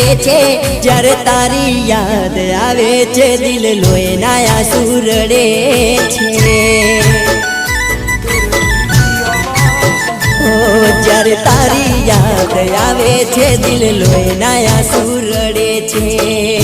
આવે છે જ્યારે તારી યાદ આવે છે દિલ લોહીના આંસુ રડે છે જ્યારે તારી યાદ આવે છે દિલ લોહીના આંસુ રડે છે